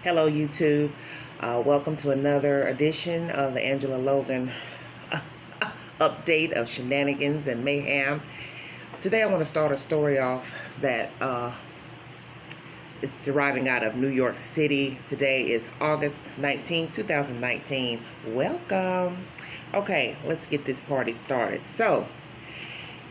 Hello, YouTube. Welcome to another edition of the Angela Logan update of shenanigans and mayhem. Today, I want to start a story off that is deriving out of New York City. Today is August 19, 2019. Welcome. Okay, let's get this party started. So,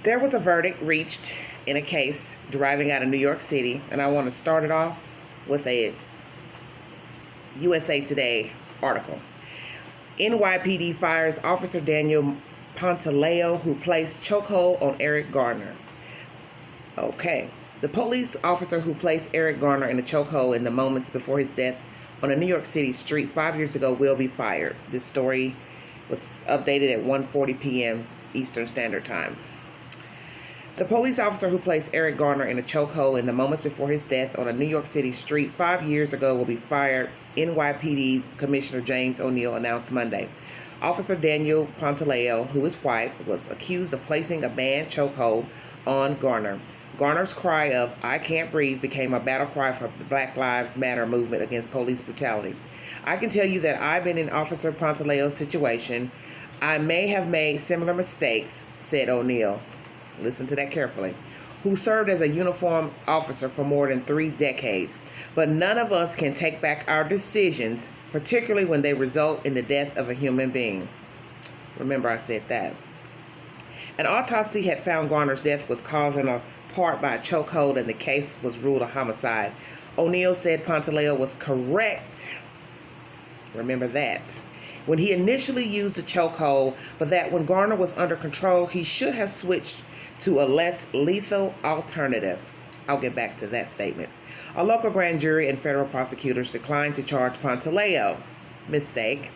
there was a verdict reached in a case deriving out of New York City, and I want to start it off with a USA Today article. NYPD fires Officer Daniel Pantaleo, who placed chokehold on Eric Garner. Okay. The police officer who placed Eric Garner in a chokehold in the moments before his death on a New York City street 5 years ago will be fired. This story was updated at 1:40 p.m. Eastern Standard Time. The police officer who placed Eric Garner in a chokehold in the moments before his death on a New York City street 5 years ago will be fired, NYPD Commissioner James O'Neill announced Monday. Officer Daniel Pantaleo, who is white, was accused of placing a banned chokehold on Garner. Garner's cry of "I can't breathe" became a battle cry for the Black Lives Matter movement against police brutality. "I can tell you that I've been in Officer Pantaleo's situation. I may have made similar mistakes," said O'Neill. Listen to that carefully. Who served as a uniformed officer for more than 3 decades. "But none of us can take back our decisions, particularly when they result in the death of a human being." Remember, I said that. An autopsy had found Garner's death was caused in part by a chokehold, and the case was ruled a homicide. O'Neill said Pantaleo was correct. Remember that. When he initially used the chokehold, but that when Garner was under control, he should have switched to a less lethal alternative. I'll get back to that statement. A local grand jury and federal prosecutors declined to charge Pantaleo. Mistake.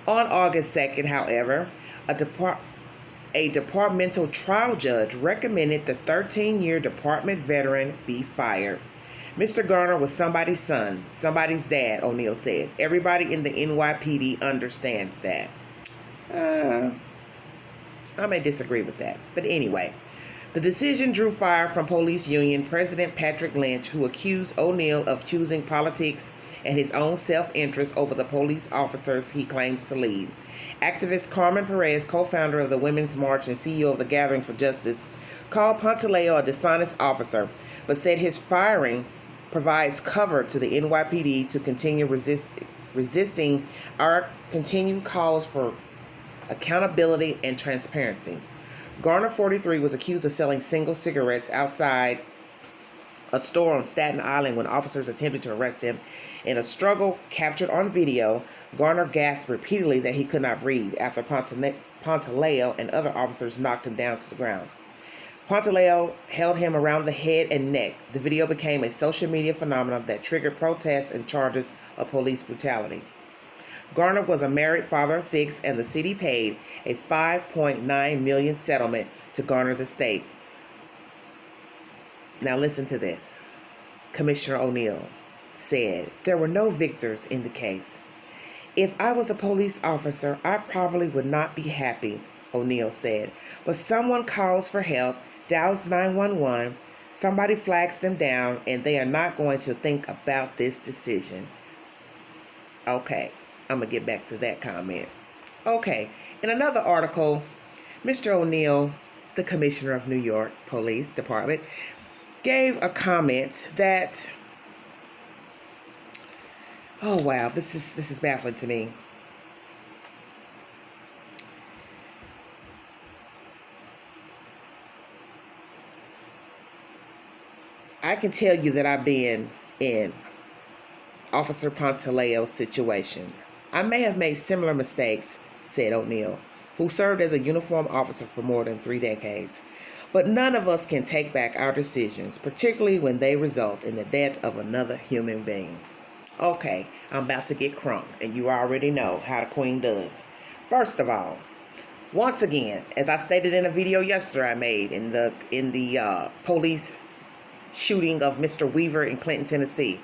On August 2nd, however, a departmental trial judge recommended the 13-year department veteran be fired. "Mr. Garner was somebody's son, somebody's dad," O'Neill said. "Everybody in the NYPD understands that." I may disagree with that. But anyway, the decision drew fire from police union President Patrick Lynch, who accused O'Neill of choosing politics and his own self-interest over the police officers he claims to lead. Activist Carmen Perez, co-founder of the Women's March and CEO of the Gathering for Justice, called Pantaleo a dishonest officer, but said his firing provides cover to the NYPD to continue resisting our continued calls for accountability and transparency. Garner, 43, was accused of selling single cigarettes outside a store on Staten Island when officers attempted to arrest him. In a struggle captured on video, Garner gasped repeatedly that he could not breathe after Pantaleo and other officers knocked him down to the ground. Pantaleo held him around the head and neck. The video became a social media phenomenon that triggered protests and charges of police brutality. Garner was a married father of 6, and the city paid a $5.9 million settlement to Garner's estate. Now listen to this. Commissioner O'Neill said, "There were no victors in the case. If I was a police officer, I probably would not be happy," O'Neill said. "But someone calls for help, dials 911, somebody flags them down, and they are not going to think about this decision." Okay, I'm going to get back to that comment. Okay, in another article, Mr. O'Neill, the Commissioner of New York Police Department, gave a comment that, oh wow, this is baffling to me. "I can tell you that I've been in Officer Pantaleo's situation. I may have made similar mistakes," said O'Neill, who served as a uniformed officer for more than 3 decades. "But none of us can take back our decisions, particularly when they result in the death of another human being." Okay, I'm about to get crunk, and you already know how the queen does. First of all, once again, as I stated in a video yesterday I made in the police shooting of Mr. Weaver in Clinton, Tennessee,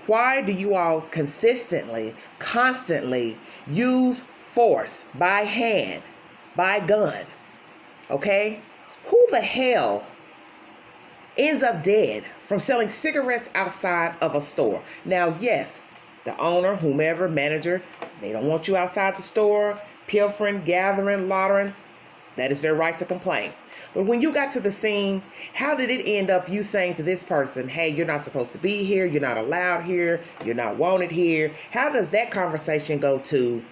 why do you all consistently, constantly use force by hand, by gun? Okay? Who the hell ends up dead from selling cigarettes outside of a store? Now, yes, the owner, whomever, manager, they don't want you outside the store, pilfering, gathering, loitering. That is their right to complain. But when you got to the scene, how did it end up you saying to this person, hey, you're not supposed to be here, you're not allowed here, you're not wanted here? How does that conversation go to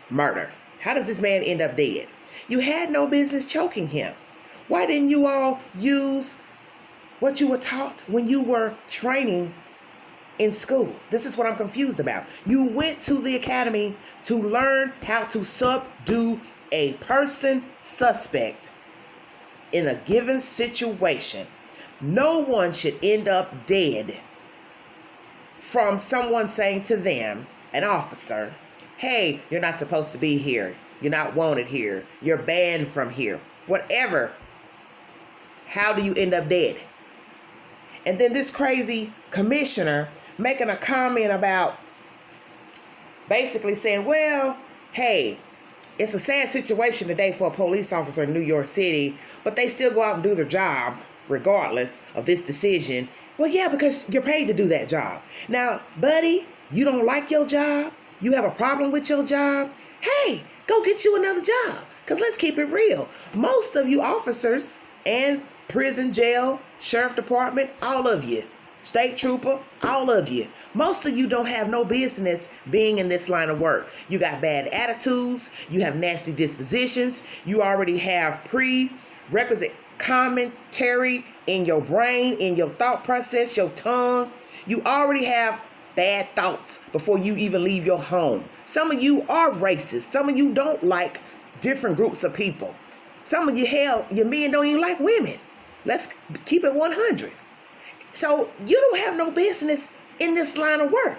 murder? How does this man end up dead? You had no business choking him. Why didn't you all use what you were taught when you were training in school? This is what I'm confused about. You went to the academy to learn how to subdue a person suspect in a given situation. No one should end up dead from someone saying to them, an officer, hey, you're not supposed to be here. You're not wanted here. You're banned from here. Whatever. How do you end up dead? And then this crazy commissioner making a comment about basically saying, well, hey, it's a sad situation today for a police officer in New York City, but they still go out and do their job regardless of this decision. Well, yeah, because you're paid to do that job. Now, buddy, you don't like your job? You have a problem with your job? Hey, go get you another job. Because let's keep it real. Most of you officers and prison, jail, sheriff department, all of you, state trooper, all of you, most of you don't have no business being in this line of work. You got bad attitudes. You have nasty dispositions. You already have prerequisite commentary in your brain, in your thought process, your tongue. You already have bad thoughts before you even leave your home. Some of you are racist. Some of you don't like different groups of people. Some of you, hell, your men don't even like women. Let's keep it 100. So you don't have no business in this line of work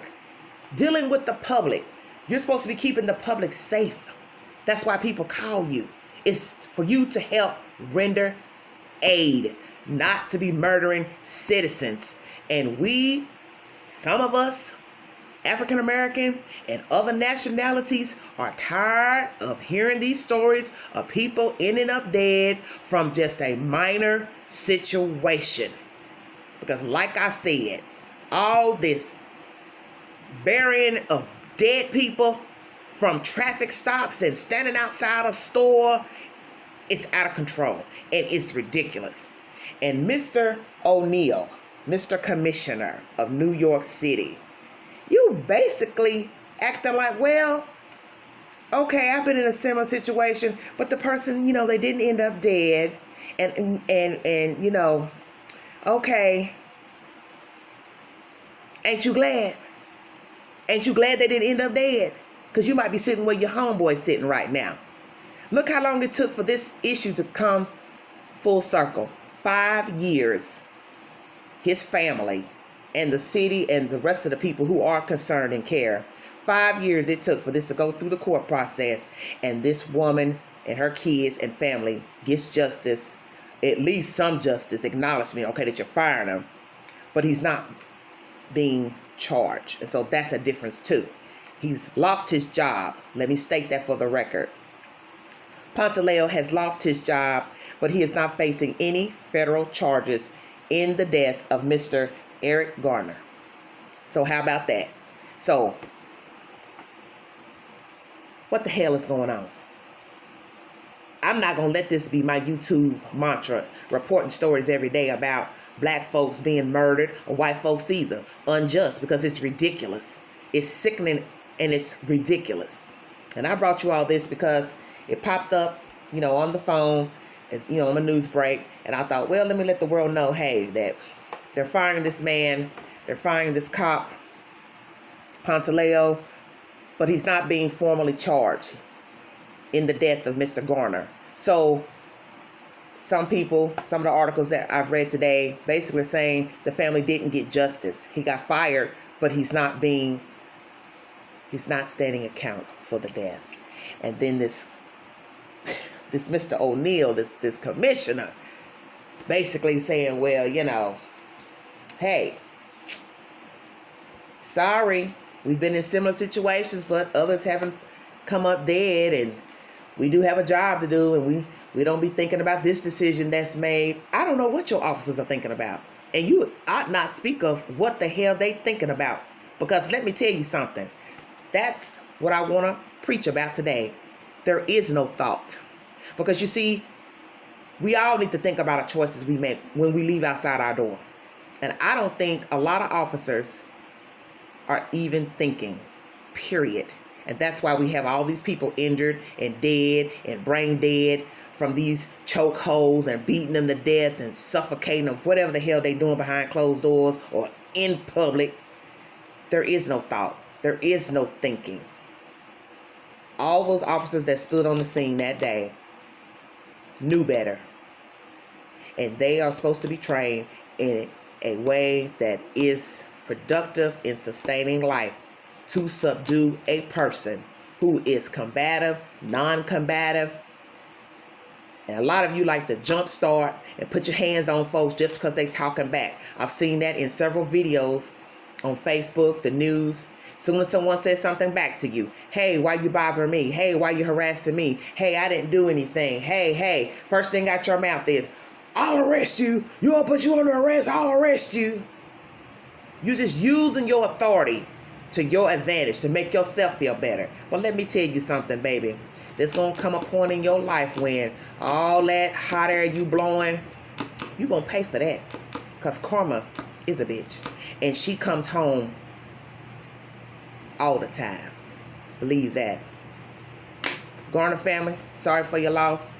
dealing with the public. You're supposed to be keeping the public safe. That's why people call you. It's for you to help render aid, not to be murdering citizens. And we, some of us, African American and other nationalities, are tired of hearing these stories of people ending up dead from just a minor situation. Because like I said, all this burying of dead people from traffic stops and standing outside a store, it's out of control and it's ridiculous. And Mr. O'Neill, Mr. Commissioner of New York City, you basically acting like, well, okay, I've been in a similar situation, but the person, they didn't end up dead. And okay, ain't you glad? Ain't you glad they didn't end up dead? Because you might be sitting where your homeboy's sitting right now. Look how long it took for this issue to come full circle. 5 years. His family and the city and the rest of the people who are concerned and care. 5 years it took for this to go through the court process. And this woman and her kids and family gets justice. At least some justice, acknowledgement, okay, that you're firing him. But he's not being charged. And so that's a difference too. He's lost his job. Let me state that for the record. Pantaleo has lost his job, but he is not facing any federal charges in the death of Mr. Eric Garner. So how about that? So what the hell is going on? I'm not going to let this be my YouTube mantra, reporting stories every day about black folks being murdered or white folks either. Unjust, because it's ridiculous. It's sickening and it's ridiculous. And I brought you all this because it popped up, on the phone, it's, on a news break. And I thought, well, let me let the world know, hey, that they're firing this man. They're firing this cop, Pantaleo, but he's not being formally charged in the death of Mr. Garner. So some of the articles that I've read today basically saying the family didn't get justice. He got fired, but he's not standing account for the death. And then this Mr. O'Neill, this commissioner, basically saying, well, hey, sorry, we've been in similar situations, but others haven't come up dead, and we do have a job to do, and we don't be thinking about this decision that's made. I don't know what your officers are thinking about. And you ought not speak of what the hell they thinking about. Because let me tell you something. That's what I want to preach about today. There is no thought. Because you see, we all need to think about our choices we make when we leave outside our door. And I don't think a lot of officers are even thinking, period. And that's why we have all these people injured and dead and brain dead from these chokeholds and beating them to death and suffocating them, whatever the hell they're doing behind closed doors or in public. There is no thought. There is no thinking. All those officers that stood on the scene that day knew better. And they are supposed to be trained in a way that is productive in sustaining life to subdue a person who is combative, non-combative. And a lot of you like to jumpstart and put your hands on folks just because they talking back. I've seen that in several videos on Facebook, the news. As soon as someone says something back to you, hey, why you bothering me? Hey, why you harassing me? Hey, I didn't do anything. Hey, first thing out your mouth is, I'll arrest you. You want to put you under arrest? I'll arrest you. You're just using your authority to your advantage to make yourself feel better. But let me tell you something, baby. There's going to come a point in your life when all that hot air you blowing, you're going to pay for that. Because karma is a bitch. And she comes home all the time. Believe that. Garner family, sorry for your loss.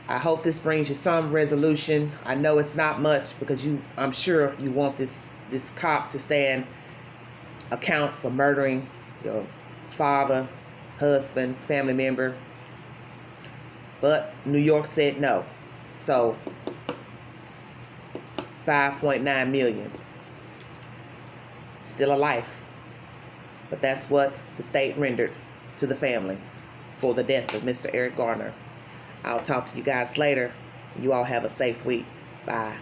I hope this brings you some resolution. I know it's not much because I'm sure you want this cop to stand account for murdering your father, husband, family member. But New York said no. So 5.9 million. Still a life. But that's what the state rendered to the family for the death of Mr. Eric Garner. I'll talk to you guys later. You all have a safe week. Bye.